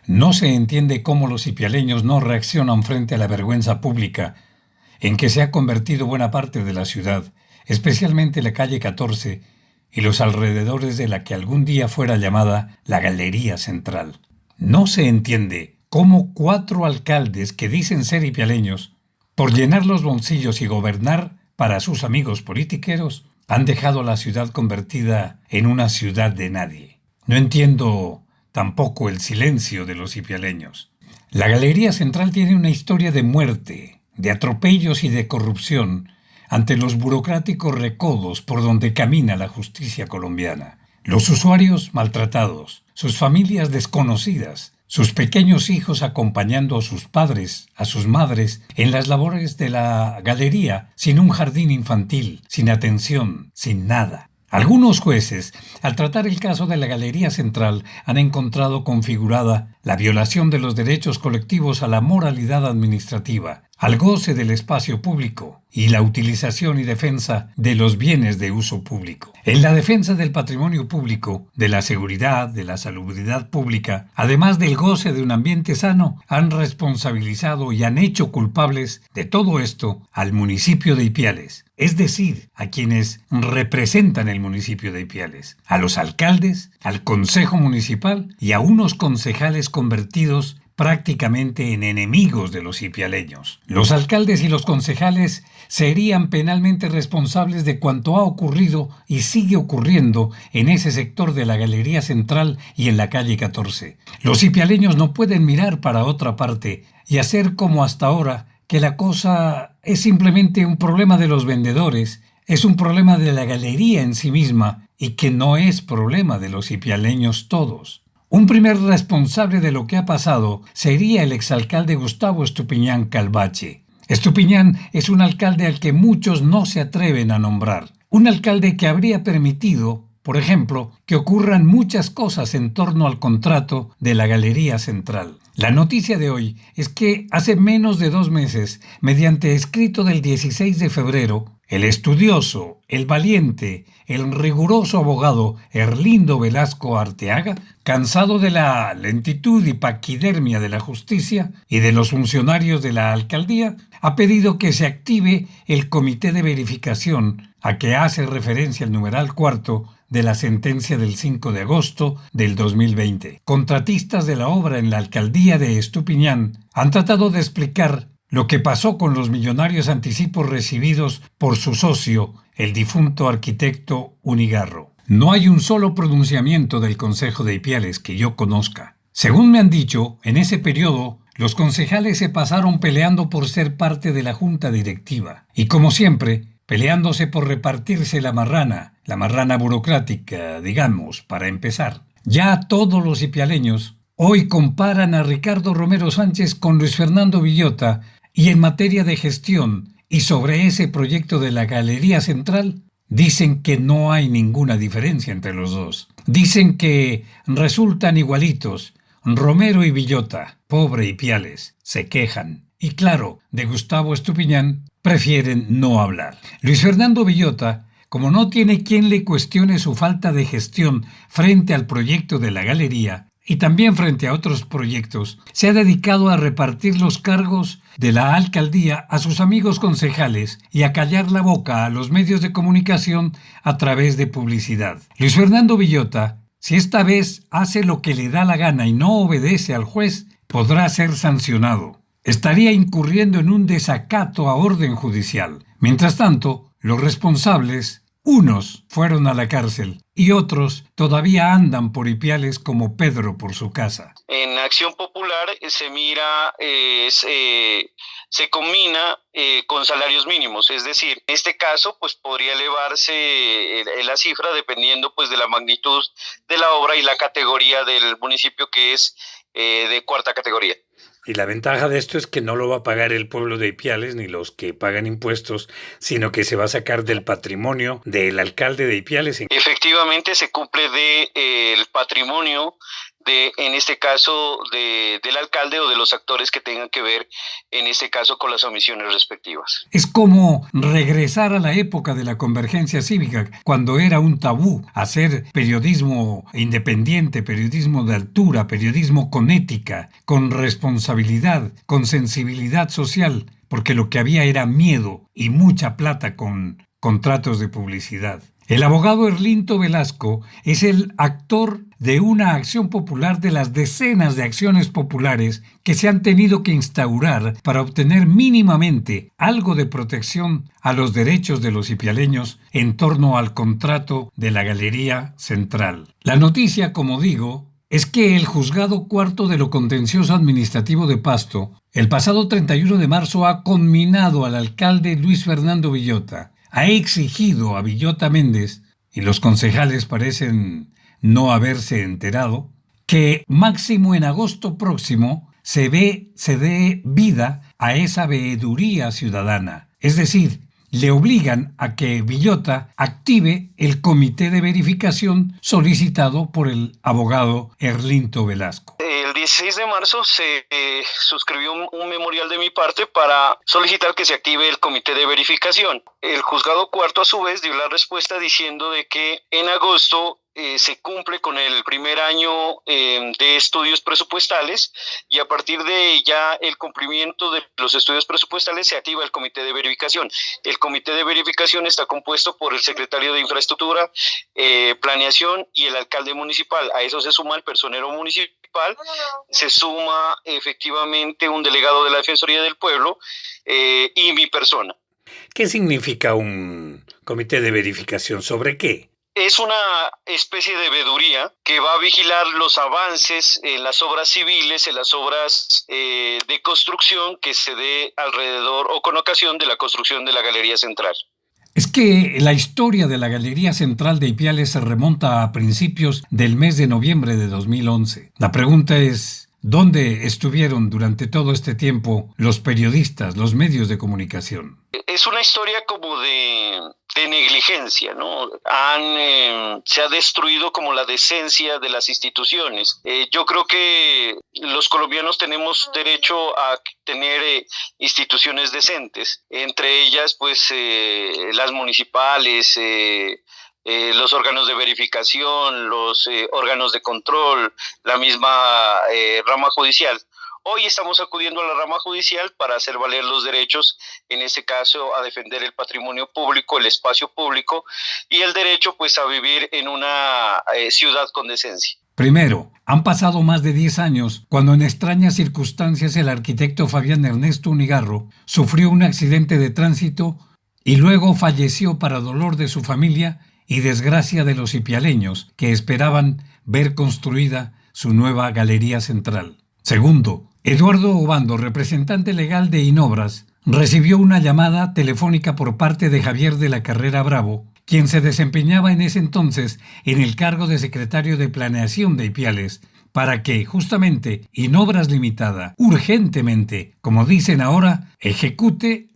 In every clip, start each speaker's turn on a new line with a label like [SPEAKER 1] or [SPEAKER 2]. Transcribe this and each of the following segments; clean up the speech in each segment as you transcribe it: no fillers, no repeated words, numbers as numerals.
[SPEAKER 1] No se entiende cómo los ipialeños no reaccionan frente a la vergüenza pública en que se ha convertido buena parte de la ciudad, especialmente la calle 14 y los alrededores de la que algún día fuera llamada la Galería Central. No se entiende cómo 4 alcaldes que dicen ser ipialeños, por llenar los bolsillos y gobernar para sus amigos politiqueros, han dejado a la ciudad convertida en una ciudad de nadie. No entiendo tampoco el silencio de los ipialeños. La Galería Central tiene una historia de muerte, de atropellos y de corrupción ante los burocráticos recodos por donde camina la justicia colombiana. Los usuarios maltratados, sus familias desconocidas, sus pequeños hijos acompañando a sus padres, a sus madres, en las labores de la galería, sin un jardín infantil, sin atención, sin nada. Algunos jueces, al tratar el caso de la Galería Central, han encontrado configurada la violación de los derechos colectivos a la moralidad administrativa, al goce del espacio público y la utilización y defensa de los bienes de uso público. En la defensa del patrimonio público, de la seguridad, de la salubridad pública, además del goce de un ambiente sano, han responsabilizado y han hecho culpables de todo esto al municipio de Ipiales, es decir, a quienes representan el municipio de Ipiales, a los alcaldes, al consejo municipal y a unos concejales convertidos prácticamente en enemigos de los ipialeños. Los alcaldes y los concejales serían penalmente responsables de cuanto ha ocurrido y sigue ocurriendo en ese sector de la Galería Central y en la calle 14. Los ipialeños no pueden mirar para otra parte y hacer como hasta ahora, que la cosa es simplemente un problema de los vendedores, es un problema de la galería en sí misma y que no es problema de los ipialeños todos. Un primer responsable de lo que ha pasado sería el exalcalde Gustavo Estupiñán Calvache. Estupiñán es un alcalde al que muchos no se atreven a nombrar. Un alcalde que habría permitido, por ejemplo, que ocurran muchas cosas en torno al contrato de la Galería Central. La noticia de hoy es que hace menos de 2 meses, mediante escrito del 16 de febrero, el estudioso, el valiente, el riguroso abogado Erlindo Velasco Arteaga, cansado de la lentitud y paquidermia de la justicia y de los funcionarios de la alcaldía, ha pedido que se active el comité de verificación a que hace referencia el numeral 4 de la sentencia del 5 de agosto del 2020. Contratistas de la obra en la alcaldía de Estupiñán han tratado de explicar lo que pasó con los millonarios anticipos recibidos por su socio, el difunto arquitecto Unigarro. No hay un solo pronunciamiento del Consejo de Ipiales que yo conozca. Según me han dicho, en ese periodo, los concejales se pasaron peleando por ser parte de la junta directiva. Y como siempre, peleándose por repartirse la marrana burocrática, digamos, para empezar. Ya todos los ipialeños hoy comparan a Ricardo Romero Sánchez con Luis Fernando Villota y en materia de gestión y sobre ese proyecto de la Galería Central, dicen que no hay ninguna diferencia entre los dos. Dicen que resultan igualitos. Romero y Villota, pobre Ipiales, se quejan. Y claro, de Gustavo Estupiñán prefieren no hablar. Luis Fernando Villota, como no tiene quien le cuestione su falta de gestión frente al proyecto de la galería y también frente a otros proyectos, se ha dedicado a repartir los cargos de la alcaldía a sus amigos concejales y a callar la boca a los medios de comunicación a través de publicidad. Luis Fernando Villota, si esta vez hace lo que le da la gana y no obedece al juez, podrá ser sancionado. Estaría incurriendo en un desacato a orden judicial. Mientras tanto, los responsables, unos fueron a la cárcel y otros todavía andan por Ipiales como Pedro por su casa.
[SPEAKER 2] En Acción Popular se mira, se combina con salarios mínimos, es decir, en este caso pues podría elevarse la cifra dependiendo pues de la magnitud de la obra y la categoría del municipio, que es de cuarta categoría.
[SPEAKER 1] Y la ventaja de esto es que no lo va a pagar el pueblo de Ipiales ni los que pagan impuestos, sino que se va a sacar del patrimonio del alcalde de Ipiales.
[SPEAKER 2] Efectivamente, se cumple del patrimonio en este caso, del alcalde o de los actores que tengan que ver, en este caso, con las omisiones respectivas.
[SPEAKER 1] Es como regresar a la época de la convergencia cívica, cuando era un tabú hacer periodismo independiente, periodismo de altura, periodismo con ética, con responsabilidad, con sensibilidad social, porque lo que había era miedo y mucha plata con contratos de publicidad. El abogado Erlinto Velasco es el actor de una acción popular de las decenas de acciones populares que se han tenido que instaurar para obtener mínimamente algo de protección a los derechos de los ipialeños en torno al contrato de la Galería Central. La noticia, como digo, es que el Juzgado Cuarto de lo Contencioso Administrativo de Pasto, el pasado 31 de marzo ha conminado al alcalde Luis Fernando Villota, ha exigido a Villota Méndez, y los concejales parecen no haberse enterado, que máximo en agosto próximo se dé vida a esa veeduría ciudadana. Es decir, le obligan a que Villota active el comité de verificación solicitado por el abogado Erlinto Velasco.
[SPEAKER 2] El 16 de marzo se suscribió un memorial de mi parte para solicitar que se active el comité de verificación. El juzgado cuarto, a su vez, dio la respuesta diciendo de que en agosto se cumple con el primer año de estudios presupuestales, y a partir de ya el cumplimiento de los estudios presupuestales se activa el comité de verificación. El comité de verificación está compuesto por el secretario de Infraestructura, Planeación y el alcalde municipal. A eso se suma el personero municipal, se suma efectivamente un delegado de la Defensoría del Pueblo y mi persona.
[SPEAKER 1] ¿Qué significa un comité de verificación? ¿Sobre qué?
[SPEAKER 2] Es una especie de veeduría que va a vigilar los avances en las obras civiles, en las obras de construcción que se dé alrededor o con ocasión de la construcción de la Galería Central.
[SPEAKER 1] Es que la historia de la Galería Central de Ipiales se remonta a principios del mes de noviembre de 2011. La pregunta es, ¿dónde estuvieron durante todo este tiempo los periodistas, los medios de comunicación?
[SPEAKER 2] Es una historia como de negligencia, ¿no? Se ha destruido como la decencia de las instituciones. Yo creo que los colombianos tenemos derecho a tener instituciones decentes, entre ellas pues las municipales, los órganos de verificación, los órganos de control, la misma rama judicial. Hoy estamos acudiendo a la rama judicial para hacer valer los derechos, en este caso a defender el patrimonio público, el espacio público y el derecho pues a vivir en una ciudad con decencia.
[SPEAKER 1] Primero, han pasado más de 10 años cuando en extrañas circunstancias el arquitecto Fabián Ernesto Unigarro sufrió un accidente de tránsito y luego falleció para dolor de su familia y desgracia de los ipialeños que esperaban ver construida su nueva Galería Central. Segundo, Eduardo Obando, representante legal de Inobras, recibió una llamada telefónica por parte de Javier de la Carrera Bravo, quien se desempeñaba en ese entonces en el cargo de secretario de Planeación de Ipiales, para que, justamente, Inobras Limitada, urgentemente, como dicen ahora, ejecute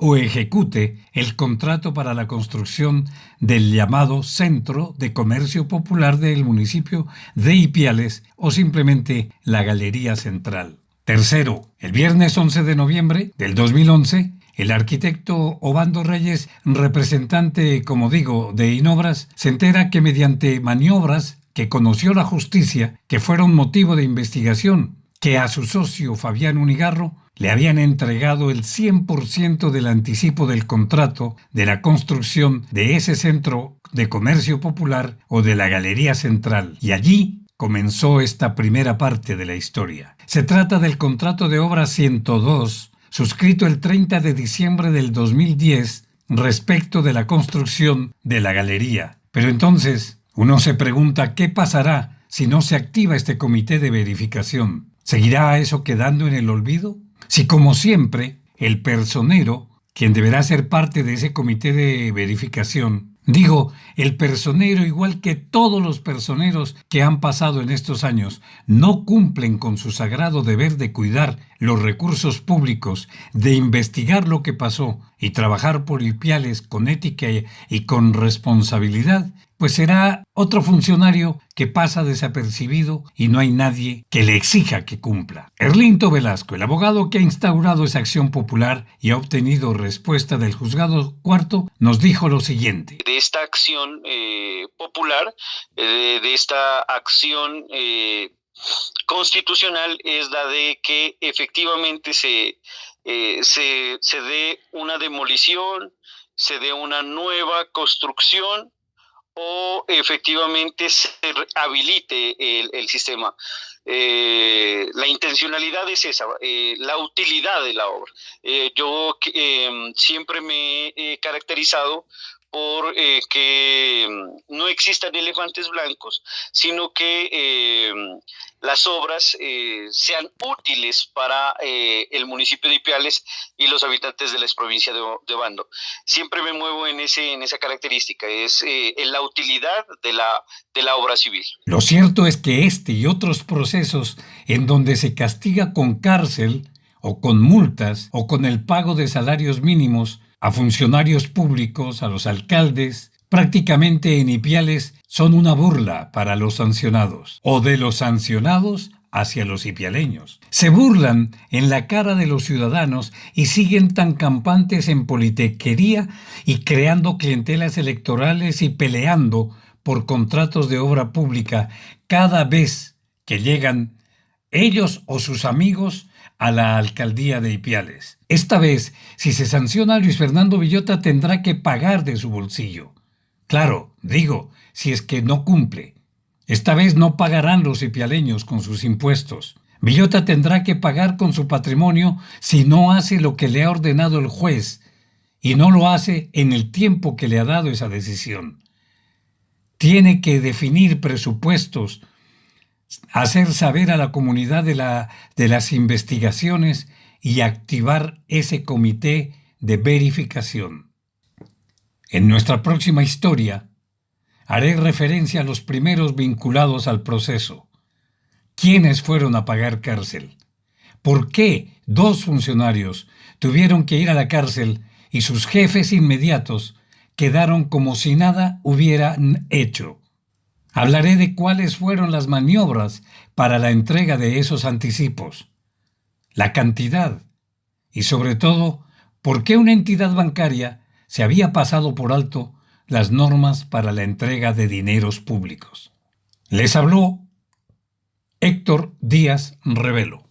[SPEAKER 1] el contrato para la construcción del llamado Centro de Comercio Popular del municipio de Ipiales, o simplemente la Galería Central. Tercero, el viernes 11 de noviembre del 2011, el arquitecto Obando Reyes, representante, como digo, de Inobras, se entera que mediante maniobras que conoció la justicia, que fueron motivo de investigación, que a su socio Fabián Unigarro le habían entregado el 100% del anticipo del contrato de la construcción de ese Centro de Comercio Popular o de la Galería Central. Y allí comenzó esta primera parte de la historia. Se trata del contrato de obra 102, suscrito el 30 de diciembre del 2010, respecto de la construcción de la galería. Pero entonces, uno se pregunta qué pasará si no se activa este comité de verificación. ¿Seguirá eso quedando en el olvido? Si, como siempre, el personero, quien deberá ser parte de ese comité de verificación, digo, el personero, igual que todos los personeros que han pasado en estos años, no cumplen con su sagrado deber de cuidar los recursos públicos, de investigar lo que pasó y trabajar por Ipiales con ética y con responsabilidad, pues será otro funcionario que pasa desapercibido y no hay nadie que le exija que cumpla. Erlinto Velasco, el abogado que ha instaurado esa acción popular y ha obtenido respuesta del juzgado cuarto, nos dijo lo siguiente.
[SPEAKER 2] De esta acción popular, de esta acción constitucional, es la de que efectivamente se dé una demolición, se dé una nueva construcción o efectivamente se habilite el sistema. La intencionalidad es esa, la utilidad de la obra. Yo siempre me he caracterizado por que no existan elefantes blancos, sino que las obras sean útiles para el municipio de Ipiales y los habitantes de la provincia de Obando. Siempre me muevo en esa característica, es en la utilidad de la obra civil.
[SPEAKER 1] Lo cierto es que este y otros procesos en donde se castiga con cárcel o con multas o con el pago de salarios mínimos a funcionarios públicos, a los alcaldes, prácticamente en Ipiales son una burla para los sancionados, o de los sancionados hacia los ipialeños. Se burlan en la cara de los ciudadanos y siguen tan campantes en politiquería y creando clientelas electorales y peleando por contratos de obra pública cada vez que llegan ellos o sus amigos a la alcaldía de Ipiales. Esta vez, si se sanciona a Luis Fernando Villota, tendrá que pagar de su bolsillo. Claro, digo, si es que no cumple. Esta vez no pagarán los ipialeños con sus impuestos. Villota tendrá que pagar con su patrimonio si no hace lo que le ha ordenado el juez y no lo hace en el tiempo que le ha dado esa decisión. Tiene que definir presupuestos, hacer saber a la comunidad de las investigaciones y activar ese comité de verificación. En nuestra próxima historia haré referencia a los primeros vinculados al proceso. ¿Quiénes fueron a pagar cárcel? ¿Por qué 2 funcionarios tuvieron que ir a la cárcel y sus jefes inmediatos quedaron como si nada hubieran hecho? Hablaré de cuáles fueron las maniobras para la entrega de esos anticipos, la cantidad y sobre todo por qué una entidad bancaria se había pasado por alto las normas para la entrega de dineros públicos. Les habló Héctor Díaz Revelo.